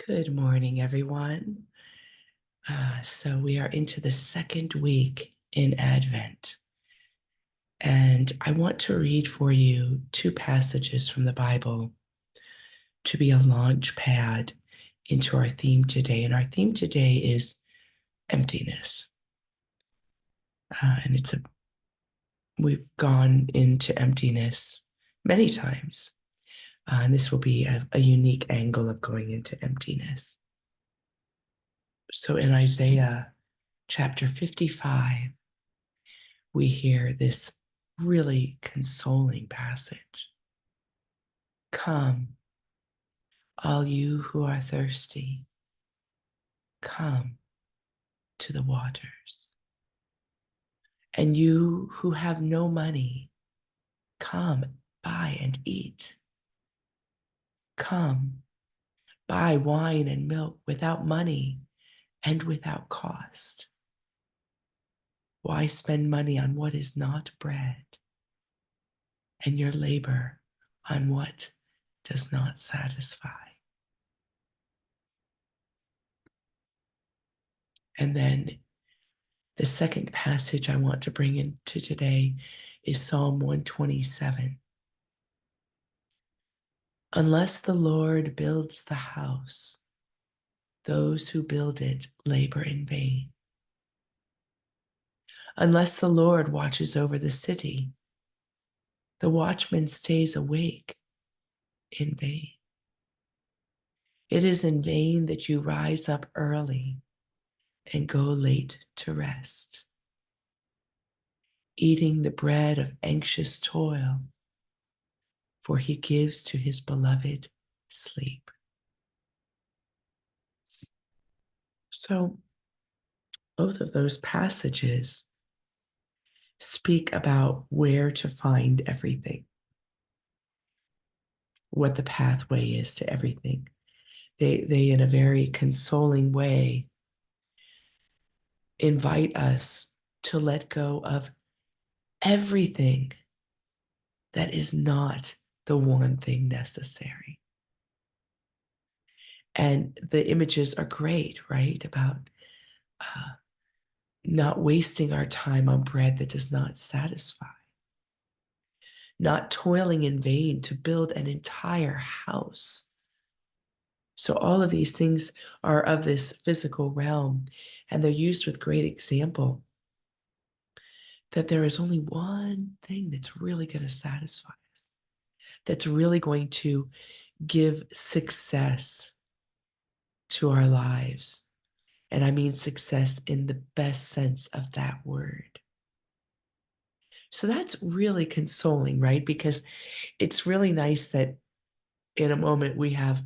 Good morning, everyone. So we are into the second week in Advent, and I want to read for you two passages from the Bible to be a launch pad into our theme today. And our theme today is emptiness. And we've gone into emptiness many times, and this will be a unique angle of going into emptiness. So in Isaiah chapter 55, we hear this really consoling passage. Come, all you who are thirsty, come to the waters. And you who have no money, come, buy and eat. Come, buy wine and milk without money and without cost. Why spend money on what is not bread, and your labor on what does not satisfy? And then the second passage I want to bring into today is Psalm 127. Unless the Lord builds the house, those who build it labor in vain. Unless the Lord watches over the city, the watchman stays awake in vain. It is in vain that you rise up early and go late to rest, eating the bread of anxious toil, for he gives to his beloved sleep. So both of those passages speak about where to find everything, what the pathway is to everything. They in a very consoling way, invite us to let go of everything that is not the one thing necessary. And the images are great, right? About not wasting our time on bread that does not satisfy, not toiling in vain to build an entire house. So all of these things are of this physical realm, and they're used with great example that there is only one thing that's really going to satisfy us, that's really going to give success to our lives. And I mean success in the best sense of that word. So that's really consoling, right? Because it's really nice that in a moment we have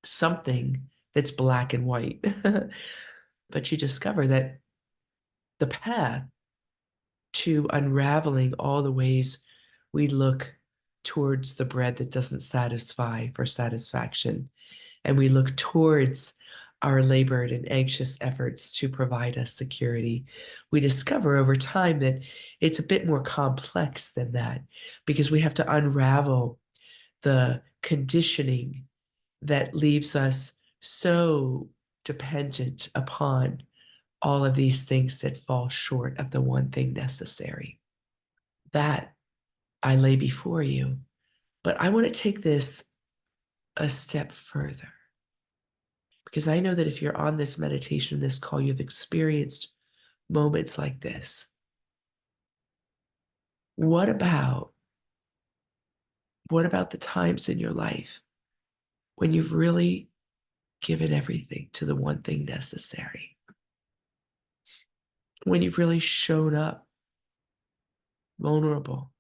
something that's black and white. But you discover that the path to unraveling all the ways we look towards the bread that doesn't satisfy for satisfaction, and we look towards our labored and anxious efforts to provide us security, we discover over time that it's a bit more complex than that, because we have to unravel the conditioning that leaves us so dependent upon all of these things that fall short of the one thing necessary. That I lay before you. But I want to take this a step further, because I know that if you're on this meditation, this call, you've experienced moments like this. What about the times in your life when you've really given everything to the one thing necessary? When you've really shown up vulnerable?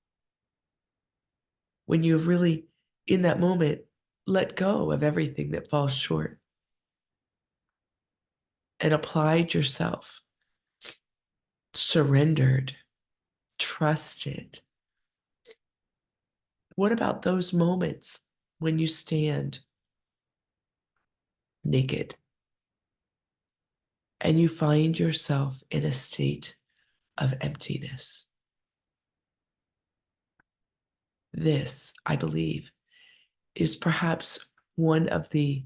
When you've really, in that moment, let go of everything that falls short and applied yourself, surrendered, trusted? What about those moments when you stand naked and you find yourself in a state of emptiness? This, I believe, is perhaps one of the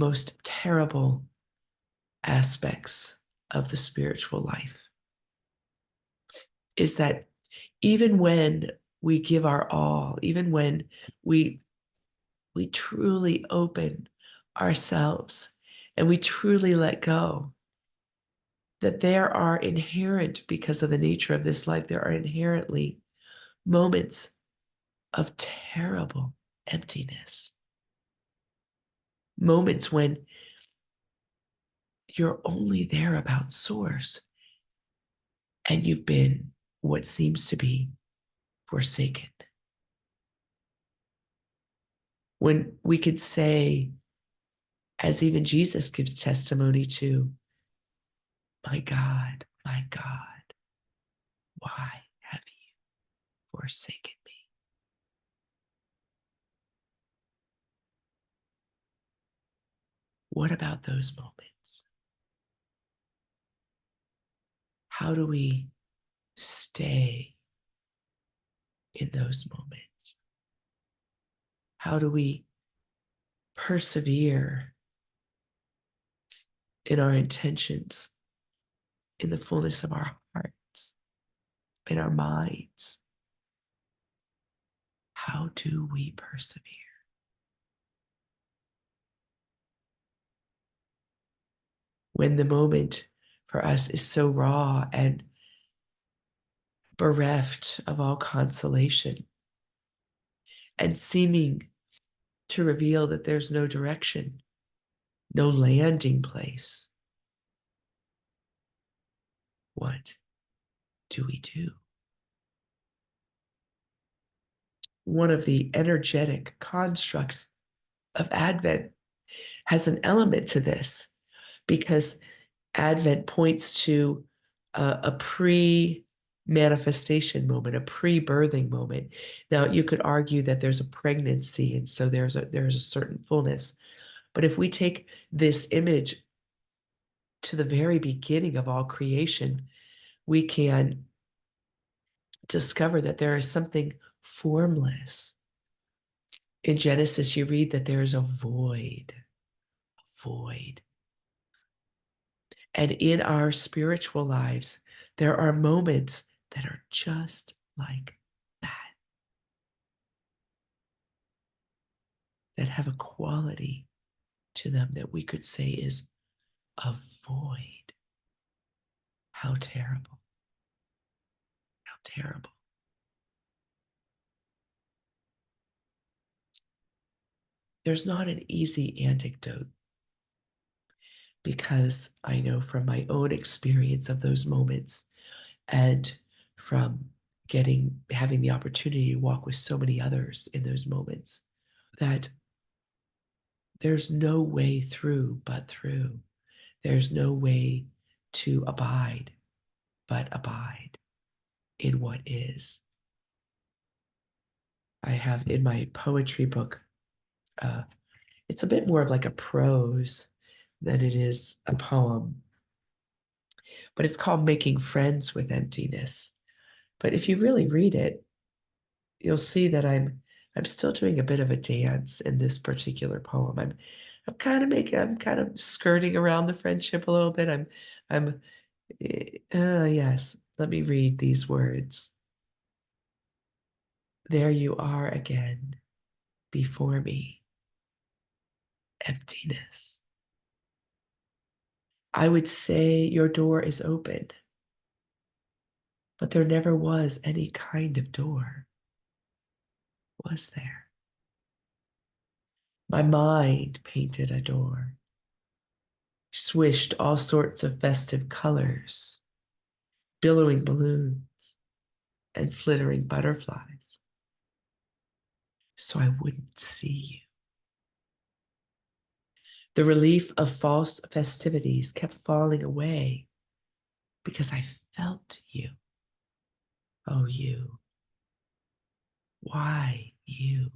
most terrible aspects of the spiritual life is that even when we give our all, even when we we truly open ourselves and we truly let go, that there are inherent, because of the nature of this life, there are inherently moments of terrible emptiness, moments when you're only there about source and you've been what seems to be forsaken. When we could say, as even Jesus gives testimony to, my God, why have you forsaken me? What about those moments? How do we stay in those moments? How do we persevere in our intentions, in the fullness of our hearts, in our minds? How do we persevere? When the moment for us is so raw and bereft of all consolation and seeming to reveal that there's no direction, no landing place, what do we do? One of the energetic constructs of Advent has an element to this because Advent points to a pre manifestation moment, a pre birthing moment. Now, you could argue that there's a pregnancy, and so there's a certain fullness. But if we take this image to the very beginning of all creation, we can discover that there is something formless. In Genesis, you read that there is a void, a void. And in our spiritual lives, there are moments that are just like that, that have a quality to them that we could say is a void. How terrible. How terrible. There's not an easy antidote because I know from my own experience of those moments and from having the opportunity to walk with so many others in those moments that there's no way through but through. There's no way to abide but abide in what is. I have in my poetry book, it's a bit more of like a prose than it is a poem, but it's called Making Friends with Emptiness. But if you really read it, you'll see that I'm still doing a bit of a dance in this particular poem. I'm kind of skirting around the friendship a little bit. I'm yes, let me read these words. There you are again before me, emptiness. I would say your door is open, but there never was any kind of door, was there? My mind painted a door, swished all sorts of festive colors, billowing balloons and flittering butterflies, so I wouldn't see you. The relief of false festivities kept falling away because I felt you. Oh, you. Why you?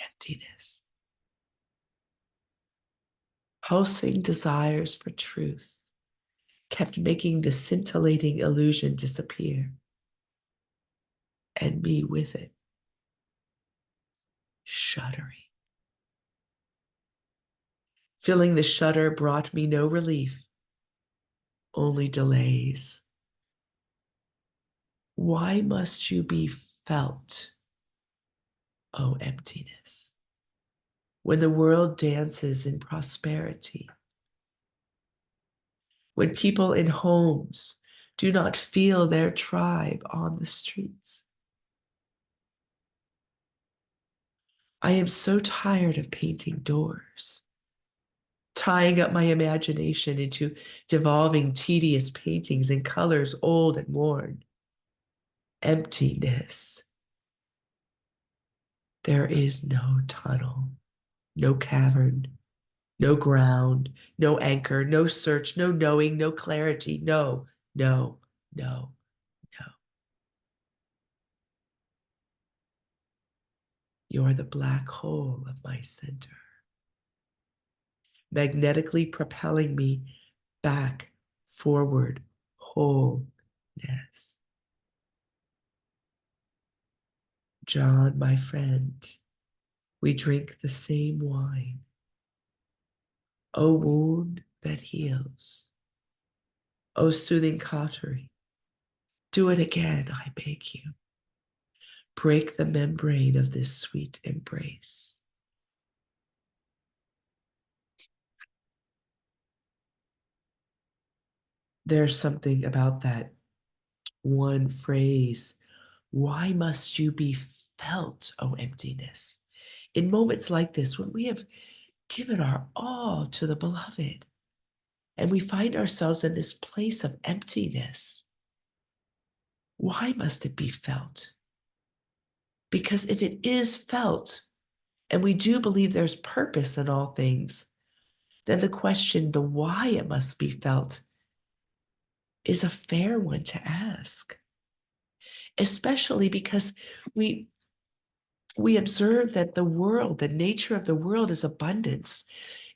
Emptiness. Pulsing desires for truth kept making the scintillating illusion disappear, and me with it, shuddering. Filling the shutter brought me no relief, only delays. Why must you be felt, O emptiness, when the world dances in prosperity? When people in homes do not feel their tribe on the streets? I am so tired of painting doors, tying up my imagination into devolving, tedious paintings in colors old and worn. Emptiness. There is no tunnel, no cavern, no ground, no anchor, no search, no knowing, no clarity. No, no, no, no. You're the black hole of my center, magnetically propelling me back, forward, wholeness. John, my friend, we drink the same wine. O wound that heals, O soothing cautery, do it again, I beg you. Break the membrane of this sweet embrace. There's something about that one phrase. Why must you be felt, O emptiness? In moments like this, when we have given our all to the beloved and we find ourselves in this place of emptiness, why must it be felt? Because if it is felt, and we do believe there's purpose in all things, then the question, the why it must be felt, is a fair one to ask, especially because we we observe that the world, the nature of the world is abundance.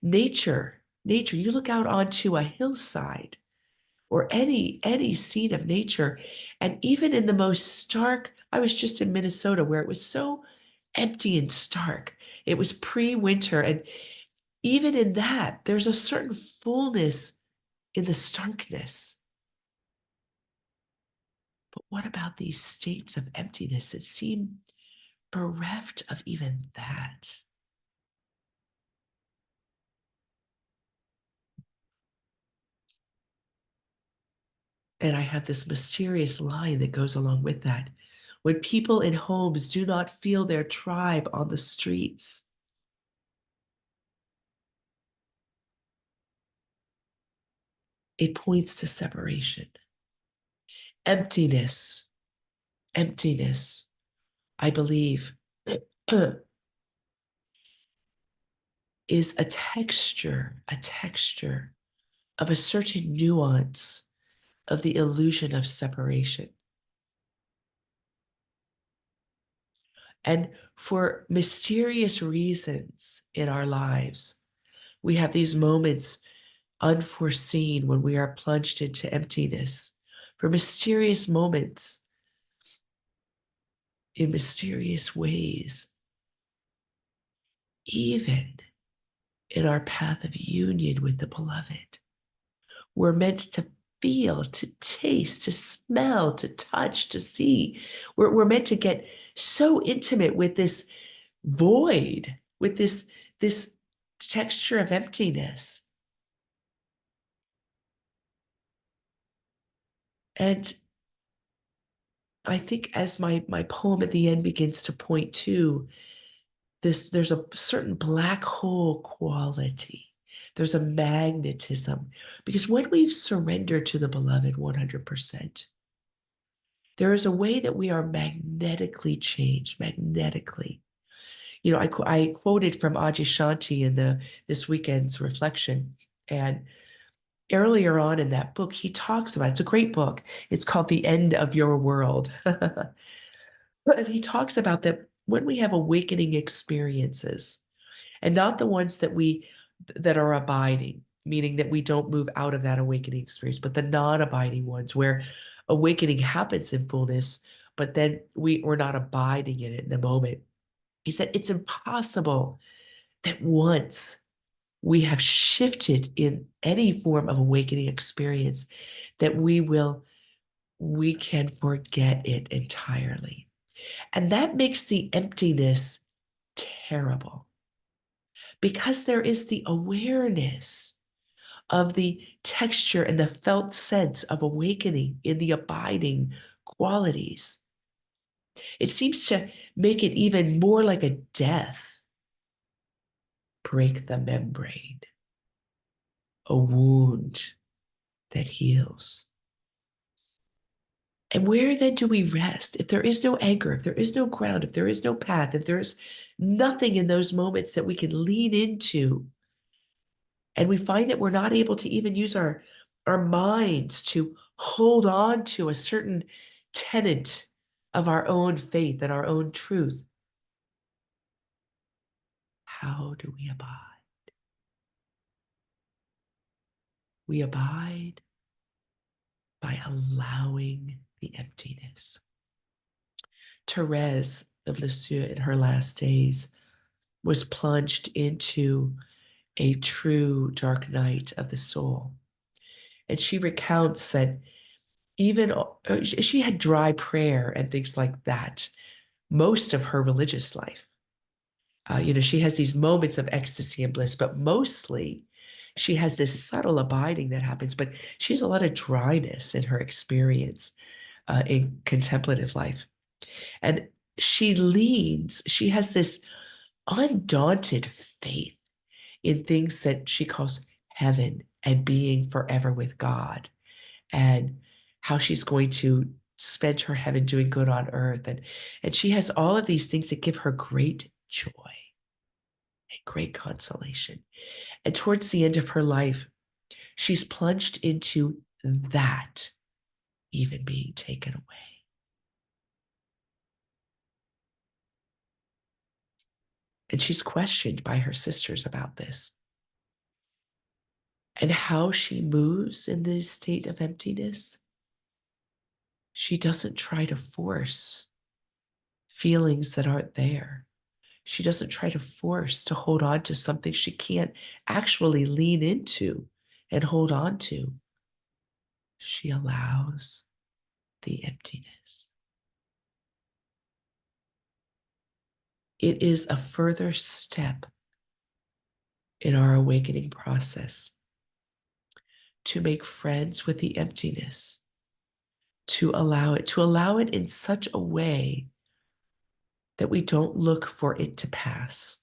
Nature, you look out onto a hillside or any scene of nature, and even in the most stark, I was just in Minnesota where it was so empty and stark. It was pre-winter, and even in that, there's a certain fullness in the starkness. But what about these states of emptiness that seem bereft of even that? And I have this mysterious line that goes along with that. When people in homes do not feel their tribe on the streets, it points to separation. Emptiness, emptiness, I believe, is a texture of a certain nuance of the illusion of separation. And for mysterious reasons in our lives, we have these moments unforeseen when we are plunged into emptiness. For mysterious moments in mysterious ways, even in our path of union with the beloved. We're meant to feel, to taste, to smell, to touch, to see. We're meant to get so intimate with this void, with this texture of emptiness. And I think as my poem at the end begins to point to this, there's a certain black hole quality. There's a magnetism. Because when we've surrendered to the beloved 100%, there is a way that we are magnetically changed, magnetically. You know, I quoted from Adyashanti in this weekend's reflection. And earlier on in that book, he talks about, it's a great book. It's called The End of Your World. But he talks about that when we have awakening experiences, and not the ones that are abiding, meaning that we don't move out of that awakening experience, but the non-abiding ones where awakening happens in fullness, but then we're not abiding in it in the moment. He said it's impossible that once we have shifted in any form of awakening experience that we can forget it entirely. And that makes the emptiness terrible because there is the awareness of the texture and the felt sense of awakening in the abiding qualities. It seems to make it even more like a death. Break the membrane, a wound that heals. And where then do we rest? If there is no anchor, if there is no ground, if there is no path, if there is nothing in those moments that we can lean into, and we find that we're not able to even use our minds to hold on to a certain tenet of our own faith and our own truth, how do we abide? We abide by allowing the emptiness. Therese of Lisieux in her last days was plunged into a true dark night of the soul. And she recounts that even she had dry prayer and things like that most of her religious life. She has these moments of ecstasy and bliss, but mostly she has this subtle abiding that happens, but she has a lot of dryness in her experience in contemplative life. And she has this undaunted faith in things that she calls heaven and being forever with God, and how she's going to spend her heaven doing good on earth. And she has all of these things that give her great joy and great consolation. And towards the end of her life, she's plunged into that even being taken away. And she's questioned by her sisters about this and how she moves in this state of emptiness. She doesn't try to force feelings that aren't there. She doesn't try to force to hold on to something she can't actually lean into and hold on to. She allows the emptiness. It is a further step in our awakening process to make friends with the emptiness, to allow it in such a way that we don't look for it to pass.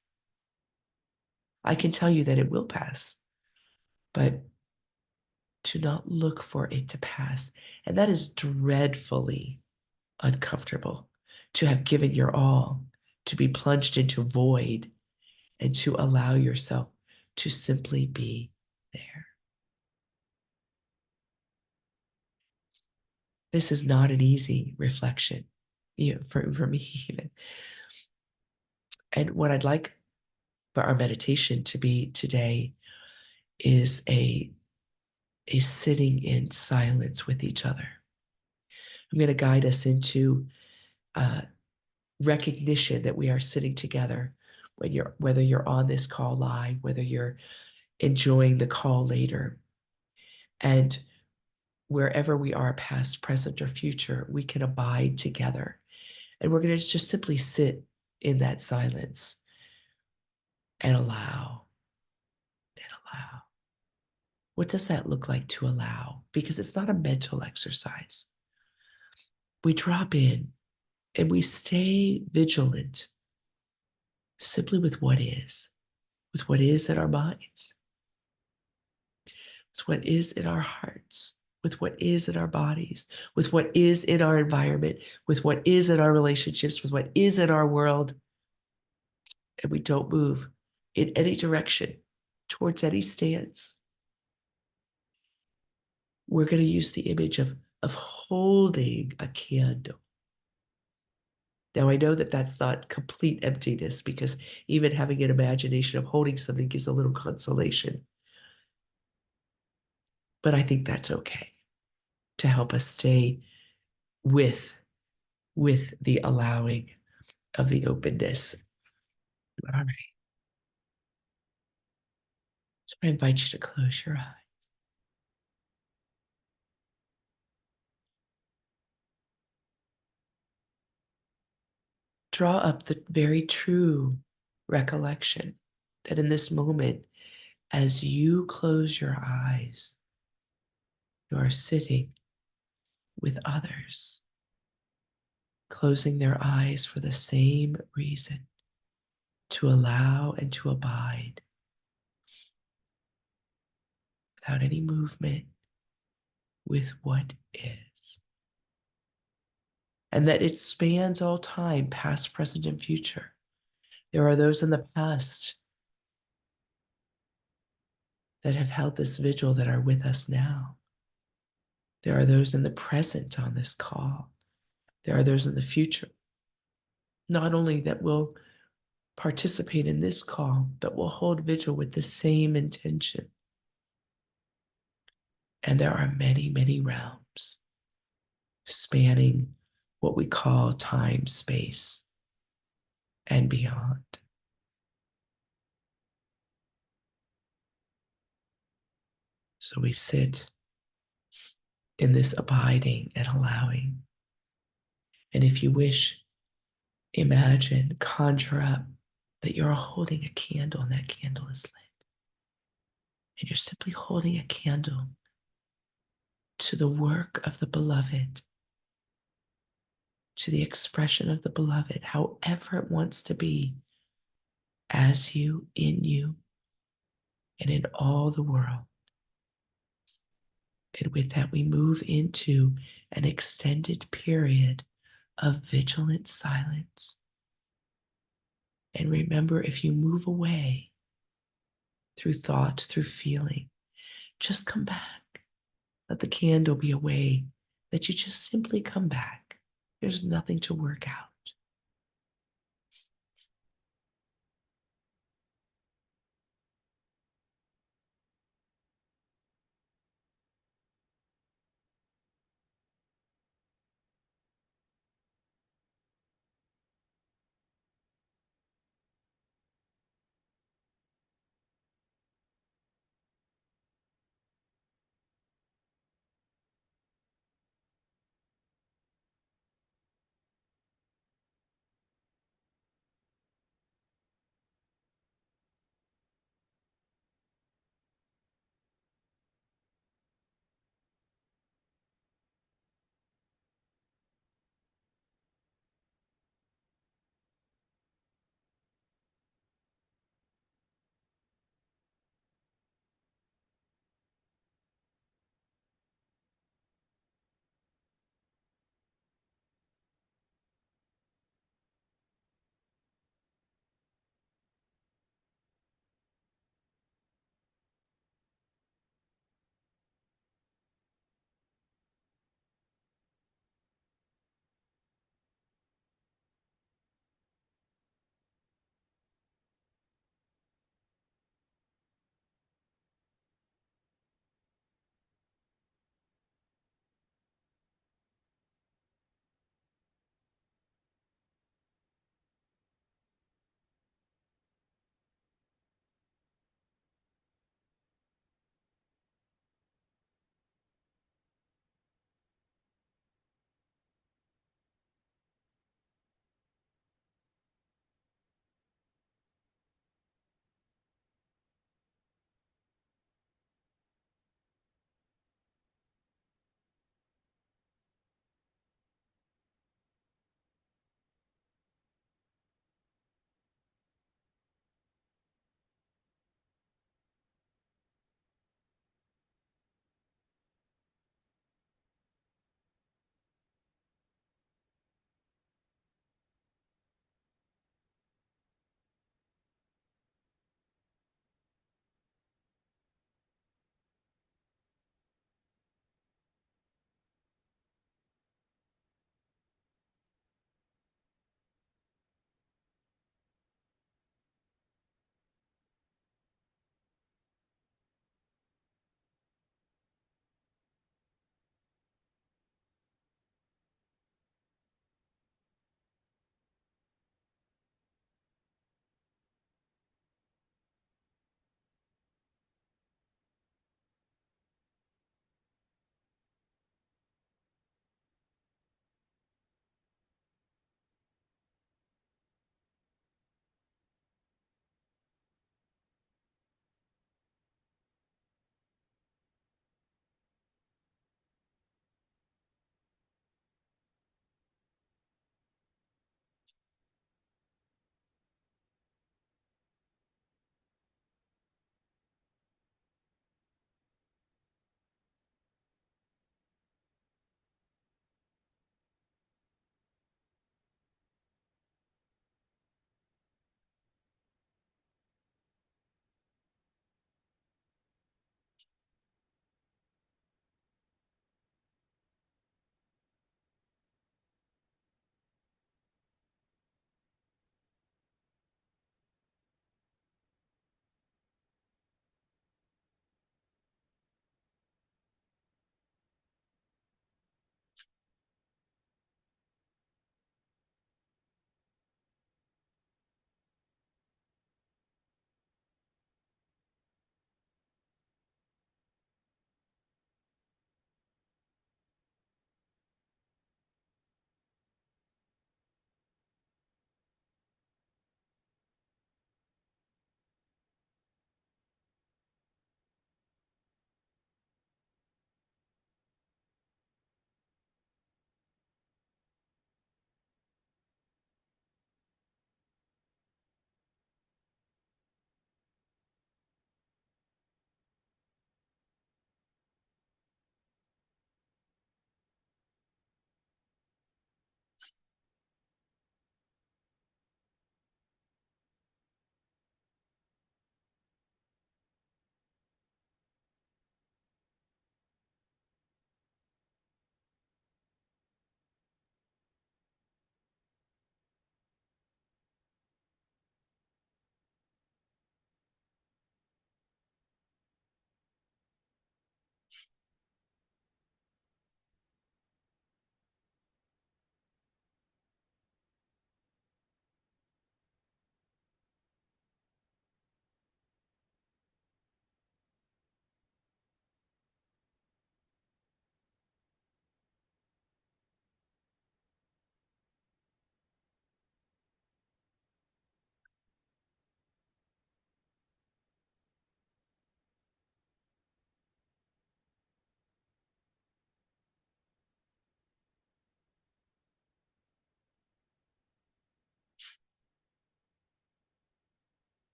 I can tell you that it will pass, but to not look for it to pass. And that is dreadfully uncomfortable, to have given your all, to be plunged into void, and to allow yourself to simply be there. This is not an easy reflection, for me even. And what I'd like for our meditation to be today is a sitting in silence with each other. I'm going to guide us into recognition that we are sitting together whether you're on this call live, whether you're enjoying the call later. And wherever we are, past, present, or future, we can abide together. And we're going to just simply sit in that silence and allow and allow. What does that look like to allow? Because it's not a mental exercise. We drop in and we stay vigilant simply with what is in our minds, with what is in our hearts, with what is in our bodies, with what is in our environment, with what is in our relationships, with what is in our world. And we don't move in any direction towards any stance. We're going to use the image of holding a candle. Now, I know that that's not complete emptiness, because even having an imagination of holding something gives a little consolation. But I think that's okay to help us stay with the allowing of the openness. All right. So I invite you to close your eyes. Draw up the very true recollection that in this moment, as you close your eyes, you are sitting with others, closing their eyes for the same reason, to allow and to abide without any movement with what is. And that it spans all time, past, present, and future. There are those in the past that have held this vigil that are with us now. There are those in the present on this call. There are those in the future, not only that will participate in this call, but will hold vigil with the same intention. And there are many, many realms spanning what we call time, space, and beyond. So we sit in this abiding and allowing. And if you wish, imagine, conjure up that you're holding a candle and that candle is lit. And you're simply holding a candle to the work of the beloved, to the expression of the beloved, however it wants to be, as you, in and in all the world. And with that, we move into an extended period of vigilant silence. And remember, if you move away through thought, through feeling, just come back. Let the candle be a way that you just simply come back. There's nothing to work out.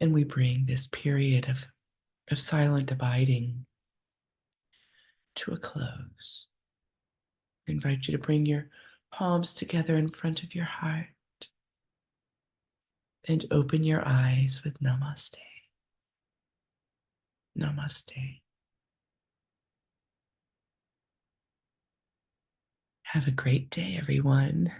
And we bring this period of silent abiding to a close. I invite you to bring your palms together in front of your heart and open your eyes with namaste. Namaste. Have a great day, everyone.